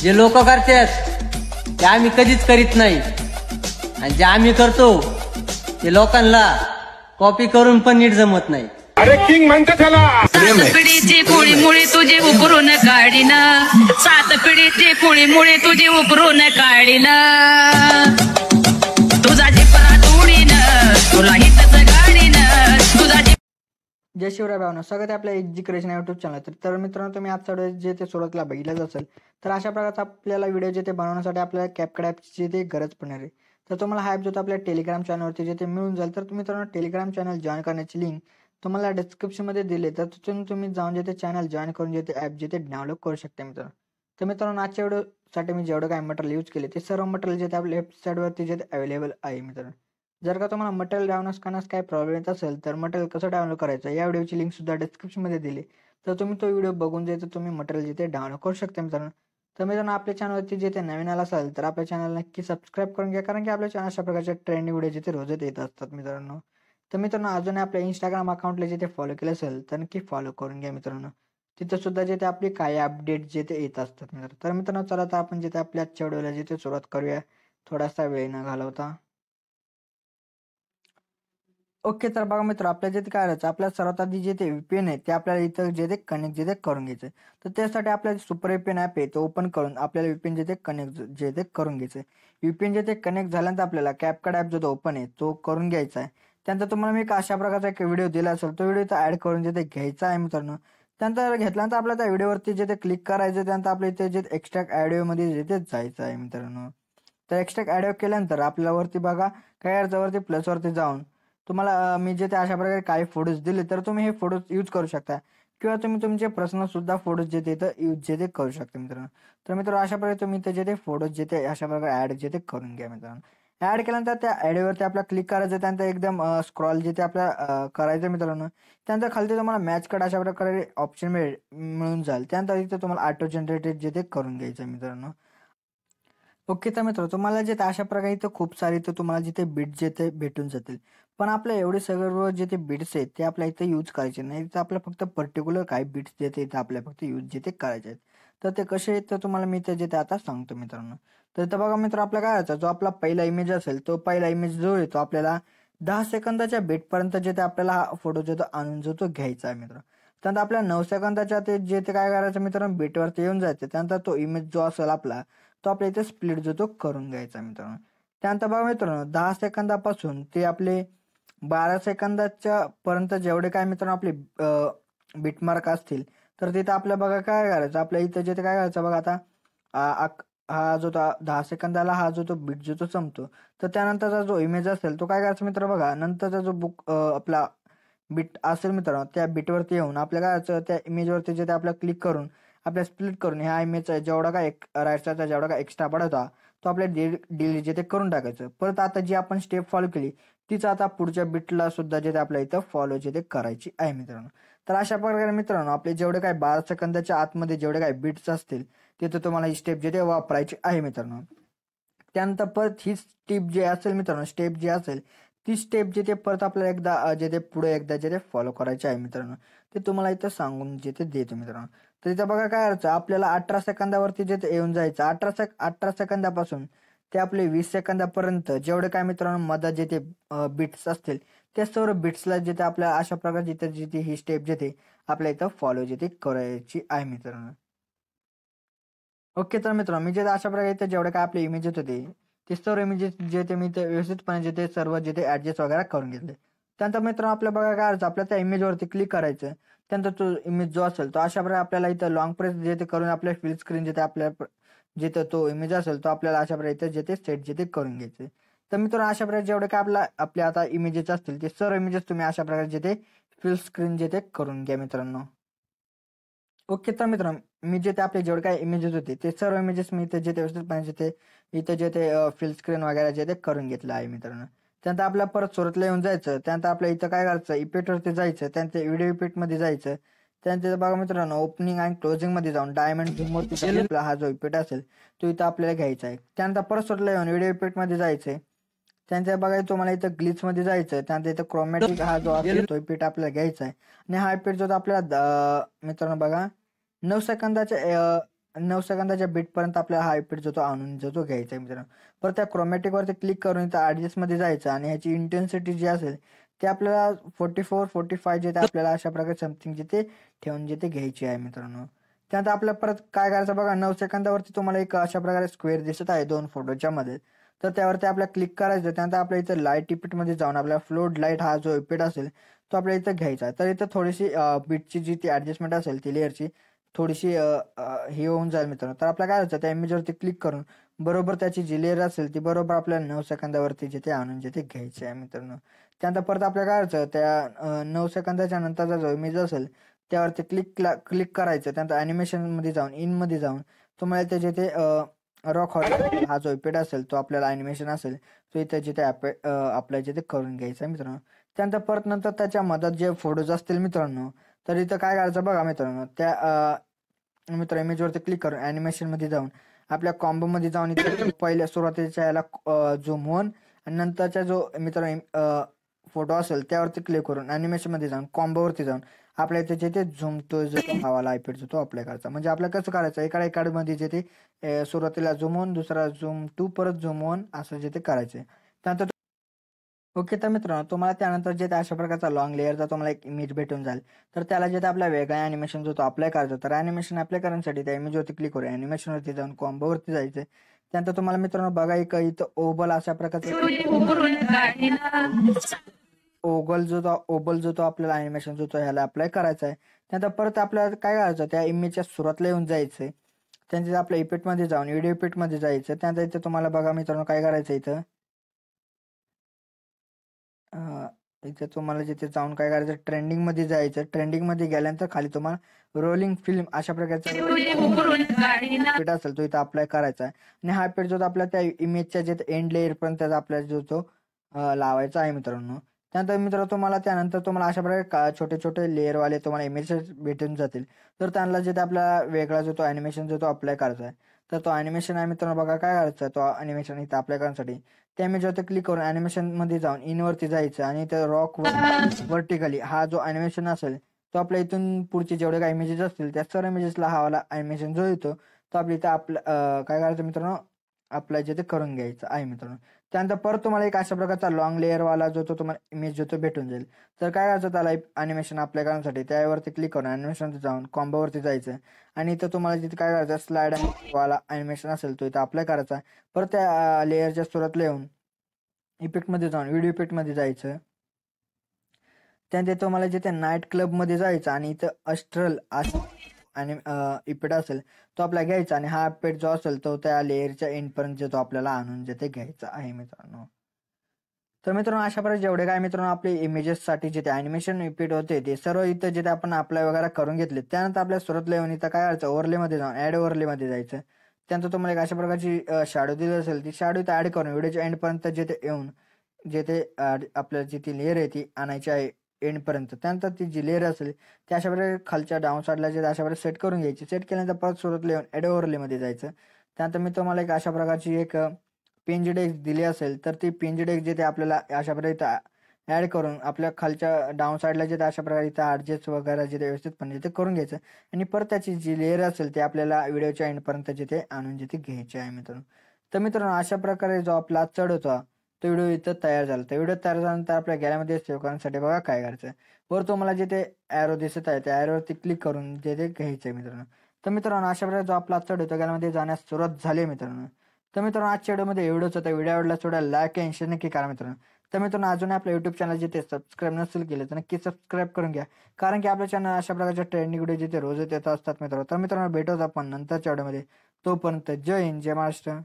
जे लोक करतात ते आम्ही कधीच करीत नाही, आणि जे आम्ही करतो ते लोकांना कॉपी करून पण नीट जमत नाही. अरे किंग म्हणते त्याला. सात पिढीची पोळीमुळे तुझे उकरून काढीन, सात पिढीची पोळीमुळे तुझे उकरून काढीन, तुझा जिपरा तोडीन, तुला हितच गाडीन, तुझा. जय शिवराय भावना, स्वागत आहे आपल्या एजी क्रिएशन युट्यूब चॅनल. तर मित्रांनो, तुम्ही आजचा व्हिडिओ जे ते सुरुवातीला बघितलंच असेल, तर अशा प्रकारचा आपल्याला व्हिडिओ जे ते बनवण्यासाठी आपल्याला कॅपकट ॲपची ते गरज पडणार आहे. तर तुम्हाला हा ॲप जो आपल्या टेलिग्राम चॅनलवरती जे ते मिळून जाईल. तर मित्रांनो, टेलिग्राम चॅनल जॉईन करण्याची लिंक तुम्हाला डिस्क्रिप्शनमध्ये दिली, तर तिथून तुम्ही जाऊन जे ते चॅनल जॉईन करून जे ते ॲप जे ते डाउनलोड करू शकता मित्रांनो. तर मित्रांनो, आजच्या व्हिडिओसाठी मी जेवढं काय मटेरियल यूज केले ते सर्व मटेरियल जे ते आपल्या वेबसाईटवरती जे ते अवेलेबल आहे मित्रांनो. जर का तुम्हाला मटेरियल डाउनलोड करण्यास काही प्रॉब्लेम येत असेल, तर मटेरियल कसं डाउनलोड करायचं या व्हिडिओची लिंक सुद्धा डिस्क्रिप्शनमध्ये दिली, तर तुम्ही तो व्हिडिओ बघून जे तुम्ही मटेरियल जिथे डाउनलोड करू शकता मित्रांनो. तर मित्रांनो, आपल्या चॅनलवरती जे ते नवीन आला असेल तर आपल्या चॅनल नक्की सबस्क्राईब करून घ्या, कारण की आपल्या चॅनल अशा प्रकारचे ट्रेंडिंग व्हिडिओ जिथे रोजच येत असतात मित्रांनो. तर मित्रांनो, अजून आपल्या इंस्टाग्राम अकाउंटला जे ते फॉलो केलं असेल तर नक्की फॉलो करून घ्या मित्रांनो. तिथं सुद्धा जे ते आपली काही अपडेट जे ते येत असतात मित्रांनो. तर मित्रांनो, चला आता आपण जे ते आपल्या आजच्या व्हिडिओला जे ते सुरुवात करूया, थोडासा वेळ न घालवता. ओके, तर बघा मित्र, आपल्याला जे काय करायचं, आपल्याला सर्वात आधी जे ते VPN आहे ते आपल्याला इथं जे ते कनेक्ट जे ते करून घ्यायचं. तर त्यासाठी आपल्याला सुपर VPN ॲप आहे ते ओपन करून आपल्याला VPN जे ते कनेक्ट जे ते करून घ्यायचं. VPN जे ते कनेक्ट झाल्यानंतर आपल्याला कॅपकट ॲप जो ओपन आहे तो करून घ्यायचा आहे. त्यानंतर तुम्हाला मी एक अशा प्रकारचा एक व्हिडिओ दिला असेल, तो व्हिडिओ इथं ॲड करून जे ते घ्यायचा आहे मित्रांनो. त्यानंतर घेतल्यानंतर आपल्याला त्या व्हिडिओवरती जे ते क्लिक करायचं, त्यानंतर आपल्या इथे जे एक्स्ट्रॅक्ट ऑडिओमध्ये जे ते जायचं आहे मित्रांनो. तर एक्स्ट्रॅक्ट ऑडिओ केल्यानंतर आपल्याला वरती बघा काय अर्जावरती प्लसवरती जाऊन तुम्हाला मी जे ते अशा प्रकारे काही फोटोज दिले, तर तुम्ही हे फोटोज यूज करू शकता, किंवा तुम्ही तुमचे पर्सनल सुद्धा फोटोज जे ते यूज जे ते करू शकता मित्रांनो. तर मित्रांनो, अशा प्रकारे तुम्ही ते जे ते फोटोज जे ते अशा प्रकारे ॲड जे ते करून घ्या मित्रांनो. ॲड केल्यानंतर त्या ॲडवरती आपल्याला क्लिक करायचं, त्यानंतर एकदम स्क्रॉल जे ते आपल्या करायचं मित्रांनो. त्यानंतर खालती तुम्हाला मॅच कट अशा प्रकारे ऑप्शन मिळून जाईल. त्यानंतर इथे तुम्हाला ऑटो जनरेटेड जे ते करून घ्यायचं मित्रांनो. ओके, तर मित्र, तुम्हाला जे अशा प्रकारे इथं खूप सारे इथं तुम्हाला जिथे बीट जे ते भेटून जातील, पण आपल्या एवढे सर्व जे ते बीट्स आहेत ते आपल्या इथं यूज करायचे नाही. तर आपल्या फक्त पर्टिक्युलर काही बीट्स जे ते इथं आपल्या फक्त यूज जे ते करायचे आहेत. तर ते कसे आहेत तर तुम्हाला मी ते जे ते आता सांगतो मित्रांनो. तर इथं बघा मित्र, आपला काय करायचा, जो आपला पहिला इमेज असेल तो पहिला इमेज जो आहे तो आपल्याला 10 सेकंदाच्या बीटपर्यंत जे ते आपल्याला हा फोटो जो तो आणून जो तो घ्यायचा आहे मित्र. त्यानंतर आपल्या 9 सेकंदाच्या ते जे ते काय करायचं मित्रांनो, बीटवरती येऊन जायचं. त्यानंतर तो इमेज जो असेल आपला तो आपल्या इथे स्प्लिट जो तो करून घ्यायचा मित्रांनो. त्यानंतर बघा मित्रांनो, 10 सेकंदापासून ते आपले 12 सेकंदाच्या पर्यंत जेवढे काय मित्रांनो आपले बीटमार्क असतील, तर तिथं आपल्या बघा काय करायचं, आपल्या इथं जे ते काय करायचं बघा आता, हा जो 10 सेकंदाला हा जो तो बीट जो तो संपतो, तर त्यानंतरचा जो इमेज असेल तो काय करायचा मित्र बघा, नंतरचा जो आपला बीट असेल मित्रांनो, त्या बीटवरती येऊन आपल्या काय करायचं, त्या इमेजवरती जे ते आपल्याला क्लिक करून आपल्या स्प्लिट करून ह्या इमेजचा जेवढा काय राईट साईडचा जेवढा काय एक्स्ट्रा पडत होता तो आपल्या डिलीट जे ते करून टाकायचं. परत आता जी आपण स्टेप फॉलो केली तीच आता पुढच्या बीटला सुद्धा जे ते आपल्या इथं फॉलो जे ते करायची आहे मित्रांनो. तर अशा प्रकारे मित्रांनो, आपले जेवढे काय 12 सेकंदाच्या आतमध्ये जेवढे काय बीट्स असतील तिथं तुम्हाला ही स्टेप जे ते वापरायची आहे मित्रांनो. त्यानंतर परत ही स्टेप जे असेल मित्रांनो, स्टेप जी असेल ती स्टेप जे ते परत आपल्याला एकदा जे ते पुढे एकदा जे ते फॉलो करायचे आहे मित्रांनो. ते तुम्हाला इथं सांगून जे ते देतो मित्रांनो. तर इथं बघा काय करायचं, आपल्याला 18 सेकंदावरती जे ते येऊन जायचं. 18 सेकंदापासून ते आपले 20 सेकंदापर्यंत जेवढे काय मित्रांनो मध्ये जे ते बीट्स असतील त्या सर्व बीट्सला जे ते आपल्या अशा प्रकारची इथं जे ही स्टेप जे ते आपल्या इथं फॉलो जे ते करायची आहे मित्रांनो. ओके, तर मित्रांनो, मी जे अशा प्रकारे इथे जेवढे काय आपले इमेजेस होते ते सर्व इमेजेस जे ते मी ते व्यवस्थितपणे जे ते सर्व जे ते ॲडजस्ट वगैरे करून घेतले. त्यानंतर मित्रांनो, आपल्या बघा काय करायचं, आपल्या त्या इमेजवरती क्लिक करायचं. त्यानंतर तो इमेज जो असेल तो अशा प्रकारे आपल्याला इथं लॉंग प्रेस जे ते करून आपल्या फुल स्क्रीन जे ते आपल्या जिथं तो इमेज असेल तो आपल्याला अशा प्रकारे इथं जे ते सेट जे ते करून घ्यायचे. तर मित्रांनो, अशा प्रकारे जेवढे काय आपल्या आता इमेजेस असतील ते सर्व इमेजेस तुम्ही अशा प्रकारे जे ते फुल स्क्रीन जे ते करून घ्या मित्रांनो. ओके, तर मित्रांनो, मी जे ते आपले जेवढे काही इमेजेस होते ते सर्व इमेजेस मी इथे जे ते व्यवस्थितपणे जे ते इथं जे ते फुल स्क्रीन वगैरे जे ते करून घेतलं आहे मित्रांनो. त्यानंतर आपल्याला परत सुरुवातीला येऊन जायचं. त्यानंतर आपल्या इथं काय करायचं, इफेक्टवरती जायचं. त्यानंतर व्हिडिओ इफेक्टमध्ये जायचं. त्यानंतर बघा मित्रांनो, ओपनिंग आणि क्लोजिंगमध्ये जाऊन डायमंड झूमवरती आपला हा जो इफेक्ट असेल तो इथं आपल्याला घ्यायचा आहे. त्यानंतर परत सुरुवातीला येऊन व्हिडिओ इफेक्टमध्ये जायचं. त्यानंतर बघा तुम्हाला इथं ग्लिचमध्ये जायचं. त्यानंतर इथं क्रोमॅटिक हा जो असेल तो इफेक्ट आपल्याला घ्यायचा आहे. आणि हा इफेक्ट जो आपल्याला मित्रांनो बघा 9 सेकंदाच्या 9 सेकंदाच्या बीटपर्यंत आपल्याला हा इफेक्ट जो तो आणून जो तो घ्यायचा आहे मित्रांनो. परत त्या क्रोमॅटिकवरती क्लिक करून इथं ॲडजस्टमध्ये जायचं आणि ह्याची इंटेन्सिटी जी असेल ते आपल्याला 44-45 जे ते आपल्याला अशा प्रकारे समथिंग जिथे ठेवून जिथे घ्यायची आहे मित्रांनो. त्यानंतर आपल्याला परत काय करायचं बघा, 9 सेकंदावरती तुम्हाला एक अशा प्रकारे स्क्वेअर दिसत आहे 2 फोटोच्या मध्ये. तर त्यावरती आपल्याला क्लिक करायचं. त्यानंतर आपल्या इथं लाईट इफेक्टमध्ये जाऊन आपल्याला फ्लोट लाईट हा जो इफेक्ट असेल तो आपल्या इथं घ्यायचा आहे. तर इथं थोडीशी बीटची जी ती ॲडजस्टमेंट असेल ती लेअरची थोडीशी हे होऊन जाईल मित्रांनो. तर आपल्याला काय करायचं, त्या इमेजवरती क्लिक करून बरोबर त्याची जी लेअर असेल ती बरोबर आपल्याला 9 सेकंदावरती जिथे आणून जिथे घ्यायची आहे मित्रांनो. त्यानंतर परत आपल्याला काय करायचं, त्या 9 सेकंदाच्या नंतरचा जो इमेज असेल त्यावरती क्लिक करायचं. त्यानंतर ॲनिमेशनमध्ये जाऊन इनमध्ये जाऊन तुम्हाला ते जिथे रॉक हॉर्न हा जो इफेक्ट असेल तो आपल्याला ॲनिमेशन असेल तो इथे जिथे आपल्या जिथे करून घ्यायचा आहे मित्रांनो. त्यानंतर परत नंतर त्याच्या मधात जे फोटोज असतील मित्रांनो, तर इथं काय करायचं बघा मित्रांनो, त्या इमेजवरती क्लिक करून ॲनिमेशनमध्ये जाऊन आपल्या कॉम्बोमध्ये जाऊन इथे पहिल्या सुरुवातीच्या याला झूम होऊन आणि नंतरचा जो मित्रांनो फोटो असेल त्यावरती क्लिक करून ॲनिमेशनमध्ये जाऊन कॉम्बोवरती जाऊन आपल्या इथे जे ते झूम तो जो हवाला इफेक्ट जो तो अप्लाय करायचा. म्हणजे आपल्याला कसं करायचं, एकामध्ये जे ते सुरुवातीला झूम होऊन दुसरा झूम टू परत झूम होऊन असं जे ते करायचे. त्यानंतर ओके, तर मित्रांनो तुम्हाला त्यानंतर जे अशा प्रकारचा लॉंग लेअरचा तुम्हाला एक इमेज भेटून जाईल. तर त्याला जे आपला वेगळा ॲनिमेशन जो तो अप्लाय करायचा. तर ॲनिमेशन अप्लाय करण्यासाठी त्या इमेजवरती क्लिक करून ॲनिमेशनवरती जाऊन कॉम्बोवरती जायचं. त्यानंतर तुम्हाला मित्रांनो बघा एक इथं ओबल अशा प्रकारचं तुझे उकरून काढीना ओबल जो तो आपल्याला ॲनिमेशन जो तो ह्याला अप्लाय करायचा आहे. त्यानंतर परत आपल्याला काय करायचं, त्या इमेजच्या सुरुवातीला येऊन जायचं. त्यानंतर आपल्या इफेक्टमध्ये जाऊन व्हिडिओ इफेक्टमध्ये जायचं. त्यानंतर इथं तुम्हाला बघा मित्रांनो काय करायचं, इथे तुम्हाला जिथे जाऊन काय करायचं, ट्रेंडिंगमध्ये जायचं. ट्रेंडिंगमध्ये गेल्यानंतर खाली तुम्हाला रोलिंग फिल्म अशा प्रकारचा तुझे उकरून काढीना इफेक्ट असेल तो इथं अप्लाय करायचा आहे. आणि हा इफेक्ट जो तो आपल्या त्या इमेजच्या जे एंड लेअर पर्यंत त्याचा आपल्याला जो तो लावायचा आहे मित्रांनो. त्यानंतर मित्रांनो तुम्हाला त्यानंतर तुम्हाला अशा प्रकारे छोटे छोटे लेअरवाले तुम्हाला इमेजेस भेटून जातील. तर त्यांना जे आपल्याला वेगळा जो तो ॲनिमेशन जो तो अप्लाय करायचा आहे. तर तो ॲनिमेशन आहे मित्रांनो बघा काय करायचं, तो ॲनिमेशन इथं अप्लाय करण्यासाठी त्या इमेजवरती क्लिक करून ॲनिमेशनमध्ये जाऊन इनवरती जायचं आणि त्या रॉक व्हर्टिकली हा जो ॲनिमेशन असेल तो आपल्या इथून पुढचे जेवढे काही इमेजेस असतील त्या सर्व इमेजेसला हवाला ॲनिमेशन जो येतो तो आपल्या इथं काय करायचं मित्रांनो, अप्लाय जे ते करून घ्यायचं आहे मित्रांनो. त्यानंतर परत तुम्हाला एक अशा प्रकारचा लॉंग लेअरवाला जो तो तुम्हाला इमेज जो तो भेटून जाईल. तर काय करायचं, त्याला ॲनिमेशन अप्लाय करण्यासाठी त्यावरती क्लिक करून ॲनिमेशनवरती जाऊन कॉम्बोवरती जायचं आणि इथं तुम्हाला जिथे काय करायचं स्लाइड वाला ॲनिमेशन असेल तो इथं अप्लाय करायचा. परत त्या लेअरच्या सुरुवातीला येऊन इफेक्टमध्ये जाऊन व्हिडिओ इफेक्टमध्ये जायचं. त्यानंतर तुम्हाला जिथे नाईट क्लबमध्ये जायचं आणि इथं अस्ट्रल आणि इफेक्ट असेल तो आपल्याला घ्यायचा आणि हा इफेक्ट जो असेल तो त्या लेअरच्या एंडपर्यंत जो तो आपल्याला आणून जे ते घ्यायचा आहे मित्रांनो. तर मित्रांनो अशा प्रकारे जेवढे काय मित्रांनो आपले इमेजेससाठी जे ते ॲनिमेशन इफेक्ट होते ते सर्व इथं जे आपण अप्लाय वगैरे करून घेतले. त्यानंतर आपल्या सुरुवातीला येऊन इथं काय करायचं, ओव्हरलेमध्ये जाऊन ॲड ओव्हरलेमध्ये जायचं. त्यानंतर तुम्हाला एक अशा प्रकारची शॅडो दिली असेल ती शॅडो इथं ॲड करून व्हिडिओच्या एंडपर्यंत जे ते येऊन जे ते आपल्याला जी ती लेअर आहे ती आणायची आहे एंडपर्यंत. त्यानंतर ती जी लेअर असेल त्या अशा प्रकारे खालच्या डाऊन साईडला जे अशा प्रकारे सेट करून घ्यायची. सेट केल्यानंतर परत सुरुवातीला येऊन ॲड ओव्हरलेमध्ये जायचं. त्यानंतर मी तुम्हाला एक अशा प्रकारची एक पिंज डेस्क दिली असेल तर ती पिंज डेस्क जे ते आपल्याला अशा प्रकारे इथं ॲड करून आपल्या खालच्या डाऊन साईडला जे अशा प्रकारे इथं ॲडजस्ट वगैरे जे व्यवस्थितपणे ते करून घ्यायचं आणि परत त्याची जी लेअर असेल ते आपल्याला व्हिडिओच्या एंडपर्यंत जिथे आणून जिथे घ्यायचे आहे मित्रांनो. तर मित्रांनो अशा प्रकारे जो आपला चढ होता तो व्हिडिओ इथं तयार झाला. तर व्हिडिओ तयार झाल्यानंतर आपल्या गॅलरीमध्ये सेव्ह करण्यासाठी बघा काय करायचं, वर तुम्हाला जिथे ॲरो दिसत आहे त्या ॲरोवरती क्लिक करून जे ते घ्यायचं आहे मित्रांनो. तर मित्रांनो अशा प्रकारे जो आपला चढ होता गॅलरीमध्ये जाण्यास सुरुवात झाली मित्रांनो. तर मित्रांनो आजच्या व्हिडिओमध्ये एवढंच होतं. व्हिडिओ आवडला थोडा लाईक आणि शेअर नक्की करा मित्रांनो. तर मित्रांनो अजून आपल्या युट्यूब चॅनल जिथे सबस्क्राईब नसेल केलं तर नक्की सबस्क्राईब करून घ्या, कारण की आपल्या चॅनल अशा प्रकारच्या ट्रेंडिंग व्हिडिओ जिथे रोज येत असतात मित्रांनो. तर मित्रांनो भेटूच आपण नंतरच्या व्हिडिओमध्ये. तोपर्यंत जय हिंद, जय महाराष्ट्र.